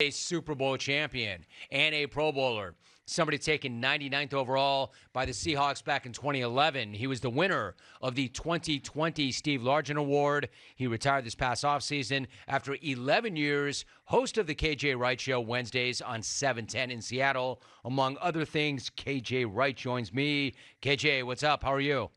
A Super Bowl champion and a Pro Bowler. Somebody taken 99th overall by the Seahawks back in 2011. He was the winner of the 2020 Steve Largent Award. He retired this past offseason after 11 years, host of the KJ Wright Show Wednesdays on 710 in Seattle. Among other things, KJ Wright joins me. KJ, what's up? How are you?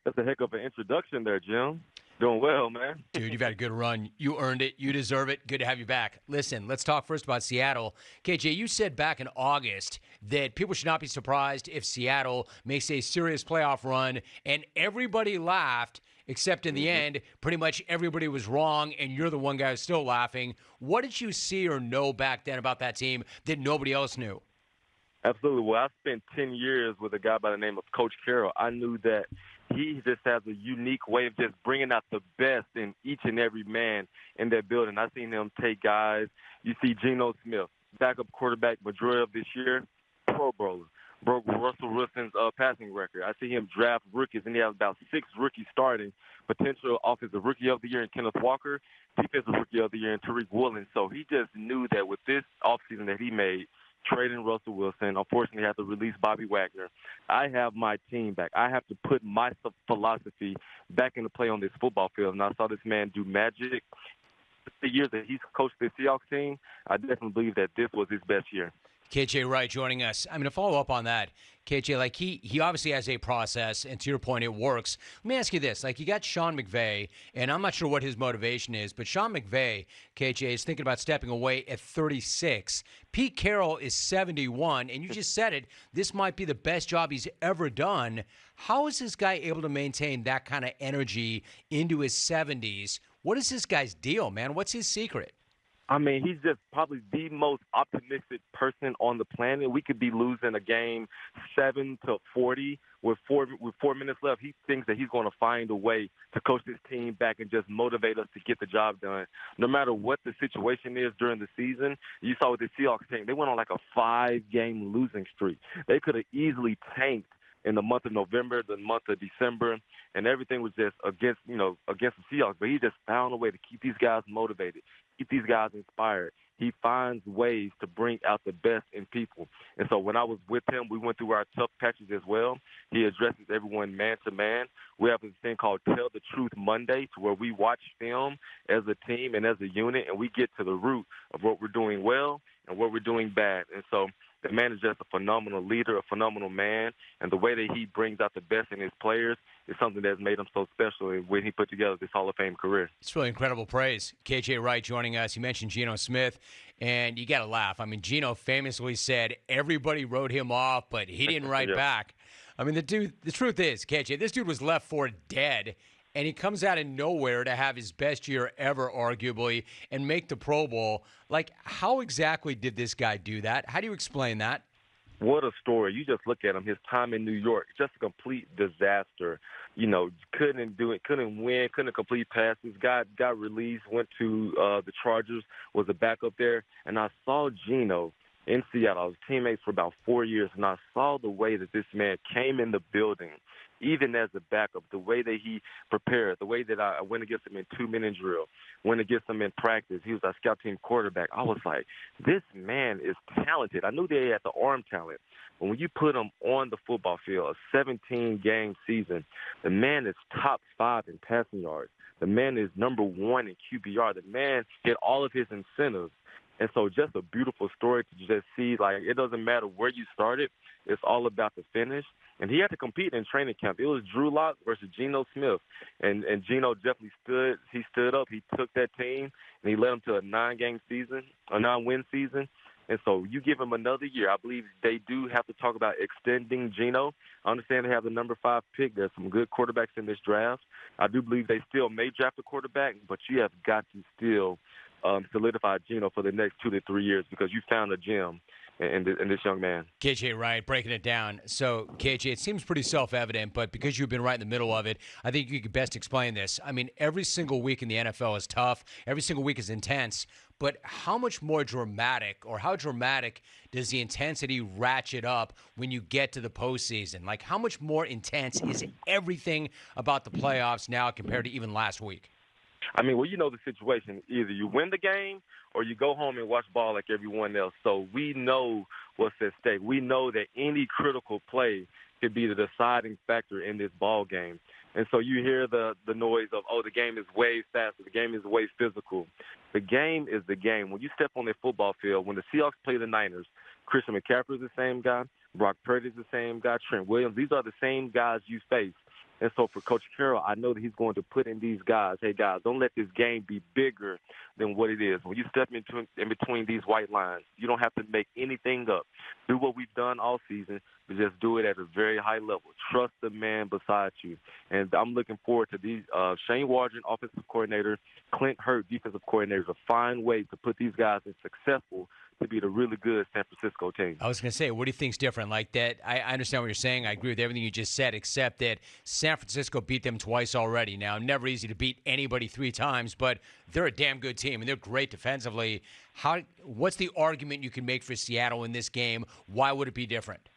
That's a heck of an introduction there, Jim. Doing well, man. Dude, you've had a good run. You earned it. You deserve it. Good to have you back. Listen, let's talk first about Seattle. KJ, you said back in August that people should not be surprised if Seattle makes a serious playoff run, and everybody laughed, except in the end, pretty much everybody was wrong, and you're the one guy who's still laughing. What did you see or know back then about that team that nobody else knew? Absolutely. Well, I spent 10 years with a guy by the name of Coach Carroll. I knew that he just has a unique way of just bringing out the best in each and every man in that building. I've seen him take guys. You see Geno Smith, backup quarterback majority of this year, Pro Bowler, broke Russell Wilson's passing record. I see him draft rookies, and he has about 6 rookies starting, potential offensive rookie of the year in Kenneth Walker, defensive rookie of the year in Tariq Woolen. So he just knew that with this offseason that he made, trading Russell Wilson, unfortunately had to release Bobby Wagner. I have my team back. I have to put my philosophy back into play on this football field, and I saw this man do magic. The years that he's coached the Seahawks team, I definitely believe that this was his best year. KJ Wright joining us. To follow up on that, KJ, like he obviously has a process, and to your point, it works. Let me ask you this. Like, you got Sean McVay, and I'm not sure what his motivation is, but Sean McVay, KJ, is thinking about stepping away at 36. Pete Carroll is 71, and you just said it. This might be the best job he's ever done. How is this guy able to maintain that kind of energy into his 70s? What is this guy's deal, man? What's his secret? I mean, he's just probably the most optimistic person on the planet. We could be losing a game 7-40 with 4 minutes left. He thinks that he's going to find a way to coach this team back and just motivate us to get the job done. No matter what the situation is during the season, you saw with the Seahawks team, they went on like a 5-game losing streak. They could have easily tanked in the month of November, the month of December, and everything was just against the Seahawks. But he just found a way to keep these guys motivated, keep these guys inspired. He finds ways to bring out the best in people. And so when I was with him, we went through our tough patches as well. He addresses everyone man to man. We have this thing called Tell the Truth Monday, to where we watch film as a team and as a unit, and we get to the root of what we're doing well and what we're doing bad. And so the man is just a phenomenal leader, a phenomenal man, and the way that he brings out the best in his players is something that's made him so special when he put together this Hall of Fame career. It's really incredible praise. KJ Wright joining us. You mentioned Geno Smith, and you got to laugh. Geno famously said everybody wrote him off, but he didn't write Yeah. back. The truth is, KJ, this dude was left for dead, and he comes out of nowhere to have his best year ever, arguably, and make the Pro Bowl. Like, how exactly did this guy do that? How do you explain that? What a story. You just look at him, his time in New York, just a complete disaster. Couldn't do it, couldn't win, couldn't complete passes, got released, went to the Chargers, was a backup there. And I saw Geno in Seattle. I was teammates for about 4 years, and I saw the way that this man came in the building, even as a backup, the way that he prepared, the way that I went against him in 2-minute drill, went against him in practice. He was our scout team quarterback. I was like, this man is talented. I knew they had the arm talent. But when you put him on the football field, a 17-game season, the man is top 5 in passing yards. The man is number 1 in QBR. The man hit all of his incentives. And so just a beautiful story to just see, like, it doesn't matter where you started. It's all about the finish. And he had to compete in training camp. It was Drew Lock versus Geno Smith. And Geno definitely stood up. He took that team, and he led them to a 9-game season, a 9-win season. And so you give him another year. I believe they do have to talk about extending Geno. I understand they have the number 5 pick. There's some good quarterbacks in this draft. I do believe they still may draft a quarterback, but you have got to still solidify Geno for the next 2 to 3 years, because you found a gem in this young man. KJ Wright, breaking it down. So, KJ, it seems pretty self-evident, but because you've been right in the middle of it, I think you could best explain this. Every single week in the NFL is tough. Every single week is intense. But how much more dramatic, or how dramatic does the intensity ratchet up when you get to the postseason? Like, how much more intense is everything about the playoffs now compared to even last week? I mean, well, you know the situation. Either you win the game or you go home and watch ball like everyone else. So we know what's at stake. We know that any critical play could be the deciding factor in this ball game. And so you hear the noise of, oh, the game is way faster. The game is way physical. The game is the game. When you step on the football field, when the Seahawks play the Niners, Christian McCaffrey is the same guy. Brock Purdy is the same guy. Trent Williams, these are the same guys you face. And so for Coach Carroll, I know that he's going to put in these guys, hey, guys, don't let this game be bigger than what it is. When you step in between these white lines, you don't have to make anything up. Do what we've done all season, but just do it at a very high level. Trust the man beside you. And I'm looking forward to these Shane Waldron, offensive coordinator, Clint Hurt, defensive coordinator, a fine way to put these guys in successful to be the really good San Francisco team. I was going to say, what do you think's different? Like that, I understand what you're saying. I agree with everything you just said, except that San Francisco beat them twice already. Now, never easy to beat anybody 3 times, but they're a damn good team, and they're great defensively. What's the argument you can make for Seattle in this game? Why would it be different?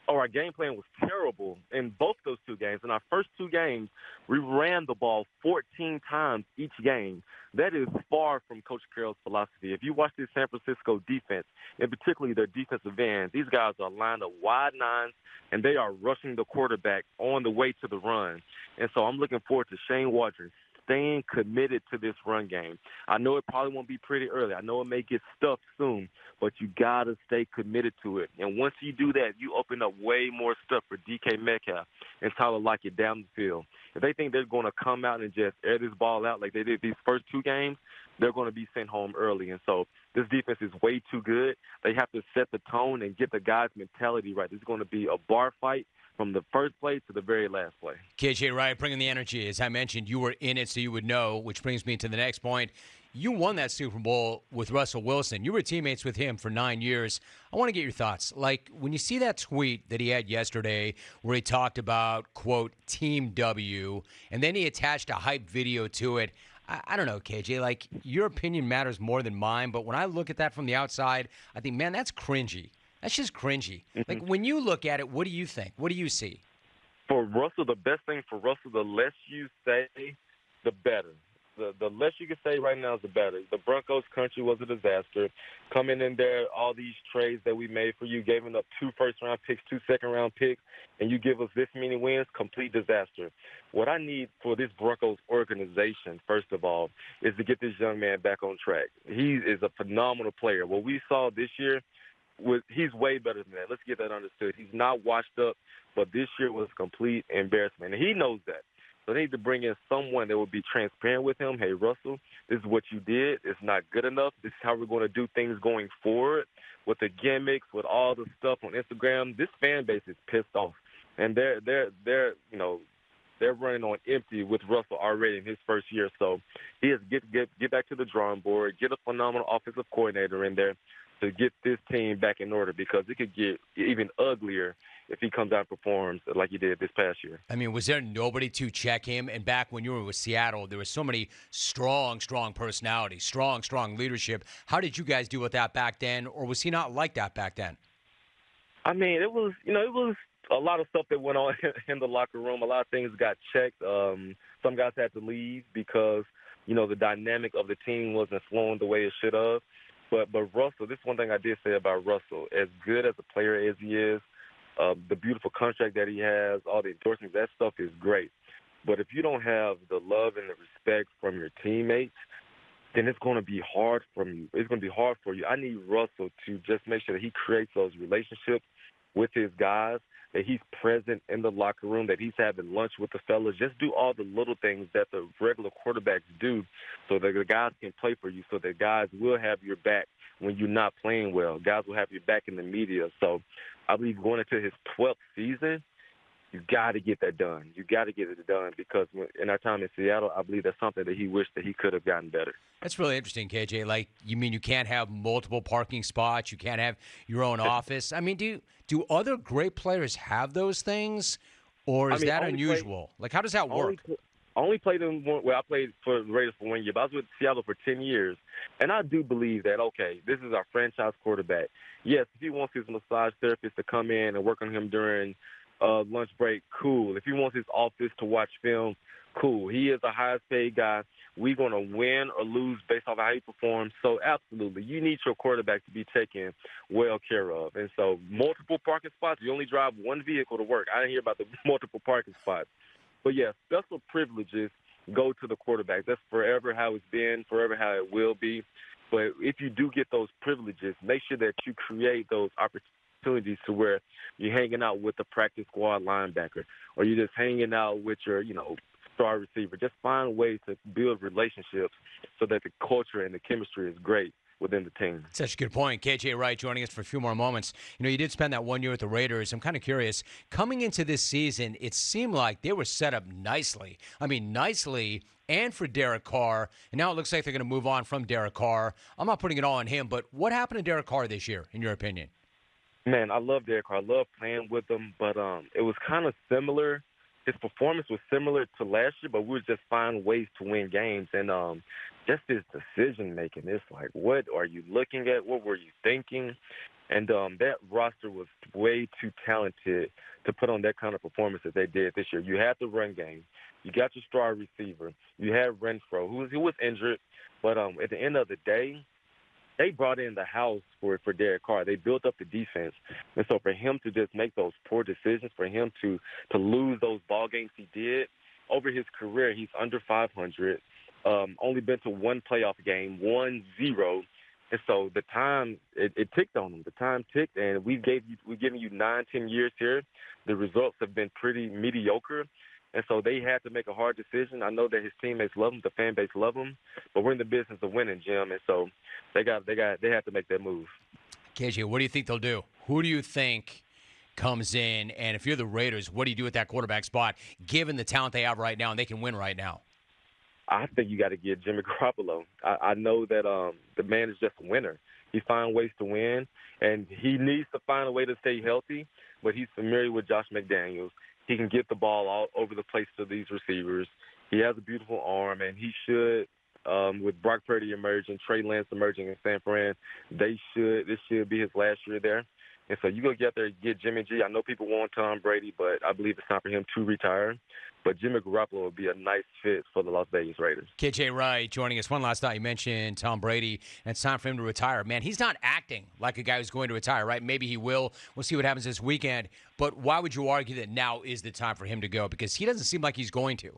Oh, our game plan was terrible in both those 2 games. In our first 2 games, we ran the ball 14 times each game. That is far from Coach Carroll's philosophy. If you watch this San Francisco defense, and particularly their defensive ends, these guys are lined up wide nines, and they are rushing the quarterback on the way to the run. And so I'm looking forward to Shane Waldron staying committed to this run game. I know it probably won't be pretty early. I know it may get stuffed soon, but you got to stay committed to it. And once you do that, you open up way more stuff for DK Metcalf and Tyler Lockett down the field. If they think they're going to come out and just air this ball out like they did these first 2 games, they're going to be sent home early. And so this defense is way too good. They have to set the tone and get the guys' mentality right. This is going to be a bar fight from the first play to the very last play. KJ Wright, bringing the energy. As I mentioned, you were in it, so you would know, which brings me to the next point. You won that Super Bowl with Russell Wilson. You were teammates with him for 9 years. I want to get your thoughts. Like, when you see that tweet that he had yesterday where he talked about, quote, Team W, and then he attached a hype video to it, I don't know, KJ, like, your opinion matters more than mine, but when I look at that from the outside, I think, man, that's cringy. That's just cringy. Like, when you look at it, what do you think? What do you see? For Russell, the best thing for Russell, the less you say, the better. The less you can say right now is the better. The Broncos country was a disaster. Coming in there, all these trades that we made for you, giving up 2 first-round picks, 2 second-round picks, and you give us this many wins, complete disaster. What I need for this Broncos organization, first of all, is to get this young man back on track. He is a phenomenal player. What we saw this year, he's way better than that. Let's get that understood. He's not washed up, but this year was a complete embarrassment, and he knows that. So they need to bring in someone that will be transparent with him. Hey, Russell, this is what you did. It's not good enough. This is how we're going to do things going forward with the gimmicks, with all the stuff on Instagram. This fan base is pissed off, and they're running on empty with Russell already in his first year. So he has to get back to the drawing board, get a phenomenal offensive coordinator in there to get this team back in order, because it could get even uglier if he comes out and performs like he did this past year. I mean, was there nobody to check him? And back when you were with Seattle, there were so many strong personalities, strong leadership. How did you guys deal with that back then, or was he not like that back then? I mean, it was a lot of stuff that went on in the locker room. A lot of things got checked. Some guys had to leave because, the dynamic of the team wasn't flowing the way it should have. But Russell, this is one thing I did say about Russell. As good as a player as he is, the beautiful contract that he has, all the endorsements, that stuff is great. But if you don't have the love and the respect from your teammates, then it's going to be hard for you. It's going to be hard for you. I need Russell to just make sure that he creates those relationships with his guys, that he's present in the locker room, that he's having lunch with the fellas. Just do all the little things that the regular quarterbacks do so that the guys can play for you, so that guys will have your back when you're not playing well. Guys will have your back in the media. So I believe going into his 12th season, you got to get that done. You got to get it done, because in our time in Seattle, I believe that's something that he wished that he could have gotten better. That's really interesting, KJ. Like, you mean you can't have multiple parking spots? You can't have your own office? I mean, do other great players have those things, or is that unusual? How does that work? I only played I played for the Raiders for 1 year, but I was with Seattle for 10 years. And I do believe that, okay, this is our franchise quarterback. Yes, if he wants his massage therapist to come in and work on him during lunch break, cool. If he wants his office to watch film, cool. He is the highest paid guy. We're going to win or lose based off how he performs. So, absolutely, you need your quarterback to be taken well care of. And so, multiple parking spots, you only drive one vehicle to work. I didn't hear about the multiple parking spots. But, yeah, special privileges go to the quarterback. That's forever how it's been, forever how it will be. But if you do get those privileges, make sure that you create those opportunities to where you're hanging out with the practice squad linebacker or you're just hanging out with your, star receiver. Just find ways to build relationships so that the culture and the chemistry is great within the team. Such a good point. KJ Wright joining us for a few more moments. You did spend that 1 year with the Raiders. I'm kind of curious. Coming into this season, it seemed like they were set up nicely. I mean, nicely, and for Derek Carr. And now it looks like they're going to move on from Derek Carr. I'm not putting it all on him, but what happened to Derek Carr this year, in your opinion? Man, I love Derek Carr. I love playing with him, but it was kind of similar. His performance was similar to last year, but we would just find ways to win games. And just his decision-making, it's like, what are you looking at? What were you thinking? And that roster was way too talented to put on that kind of performance that they did this year. You had the run game. You got your star receiver. You had Renfro, who was injured. But at the end of the day, they brought in the house for Derek Carr. They built up the defense. And so for him to just make those poor decisions, for him to lose those ball games he did, over his career, he's under 500, only been to one playoff game, 1-0. And so the time, it ticked on him. The time ticked, and we've given you 9-10 years here. The results have been pretty mediocre. And so they had to make a hard decision. I know that his teammates love him, the fan base love him, but we're in the business of winning, Jim. And so they have to make that move. KJ, what do you think they'll do? Who do you think comes in? And if you're the Raiders, what do you do at that quarterback spot, given the talent they have right now and they can win right now? I think you got to get Jimmy Garoppolo. I know that the man is just a winner. He finds ways to win, and he needs to find a way to stay healthy, but he's familiar with Josh McDaniels. He can get the ball all over the place to these receivers. He has a beautiful arm, and he should, with Brock Purdy emerging, Trey Lance emerging in San Fran, this should be his last year there. And so you go get there and get Jimmy G. I know people want Tom Brady, but I believe it's time for him to retire. But Jimmy Garoppolo would be a nice fit for the Las Vegas Raiders. KJ Wright joining us. One last thought. You mentioned Tom Brady, and it's time for him to retire. Man, he's not acting like a guy who's going to retire, right? Maybe he will. We'll see what happens this weekend. But why would you argue that now is the time for him to go? Because he doesn't seem like he's going to.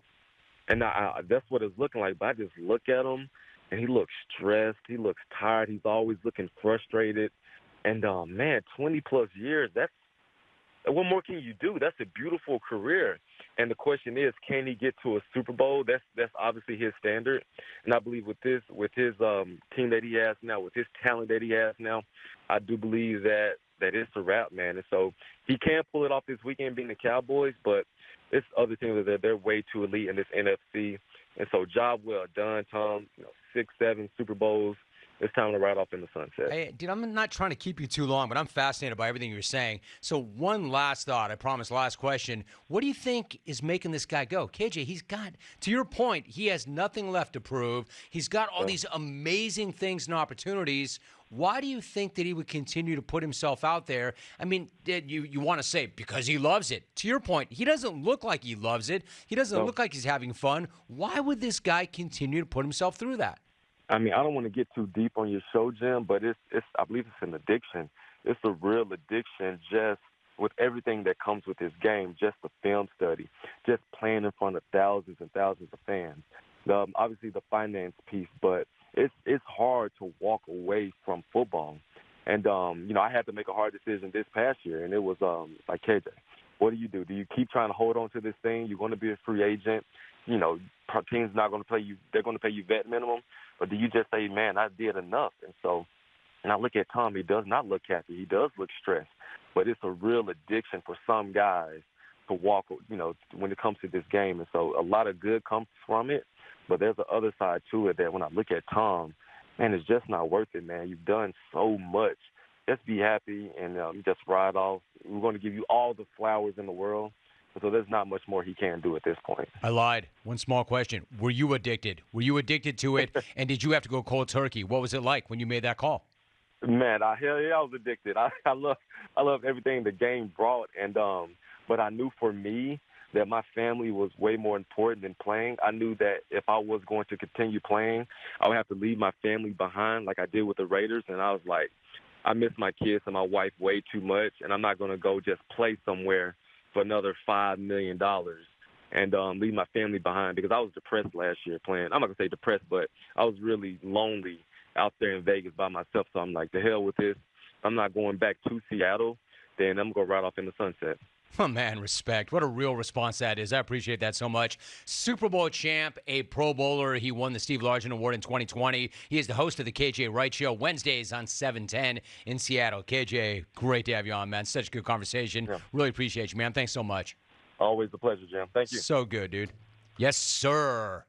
And that's what it's looking like. But I just look at him, and he looks stressed. He looks tired. He's always looking frustrated. And, man, 20-plus years, what more can you do? That's a beautiful career. And the question is, can he get to a Super Bowl? That's obviously his standard. And I believe with his team that he has now, with his talent that he has now, I do believe that it's a wrap, man. And so he can pull it off this weekend being the Cowboys, but it's other teams that they're way too elite in this NFC. And so job well done, Tom. 6, 7 Super Bowls. It's time to ride off in the sunset. Hey, dude, I'm not trying to keep you too long, but I'm fascinated by everything you're saying. So one last thought, I promise, last question. What do you think is making this guy go? KJ, he's got, to your point, he has nothing left to prove. He's got all these amazing things and opportunities. Why do you think that he would continue to put himself out there? I mean, you want to say because he loves it. To your point, he doesn't look like he loves it. He doesn't look like he's having fun. Why would this guy continue to put himself through that? I mean, I don't want to get too deep on your show, Jim, but I believe it's an addiction. It's a real addiction just with everything that comes with this game, just the film study, just playing in front of thousands and thousands of fans. Obviously the finance piece, but it's hard to walk away from football. And, I had to make a hard decision this past year, and it was like, KJ, what do? Do you keep trying to hold on to this thing? You're going to be a free agent. Teams not going to pay you. They're going to pay you vet minimum. Or do you just say, man, I did enough? And so, and I look at Tom, he does not look happy. He does look stressed. But it's a real addiction for some guys to walk, when it comes to this game. And so a lot of good comes from it. But there's the other side to it that when I look at Tom, man, it's just not worth it, man. You've done so much. Just be happy and just ride off. We're going to give you all the flowers in the world. So there's not much more he can do at this point. I lied. One small question. Were you addicted? Were you addicted to it? And did you have to go cold turkey? What was it like when you made that call? Man, hell yeah, I was addicted. I love everything the game brought. And but I knew for me, that my family was way more important than playing. I knew that if I was going to continue playing, I would have to leave my family behind like I did with the Raiders. And I was like, I miss my kids and my wife way too much, and I'm not going to go just play somewhere for another $5 million and leave my family behind, because I was depressed last year playing. I'm not going to say depressed, but I was really lonely out there in Vegas by myself. So I'm like, the hell with this. I'm not going back to Seattle. Then I'm going to ride off in the sunset. Oh, man, respect. What a real response that is. I appreciate that so much. Super Bowl champ, a Pro Bowler. He won the Steve Largent Award in 2020. He is the host of the KJ Wright Show, Wednesdays on 710 in Seattle. KJ, great to have you on, man. Such a good conversation. Yeah. Really appreciate you, man. Thanks so much. Always a pleasure, Jam. Thank you. So good, dude. Yes, sir.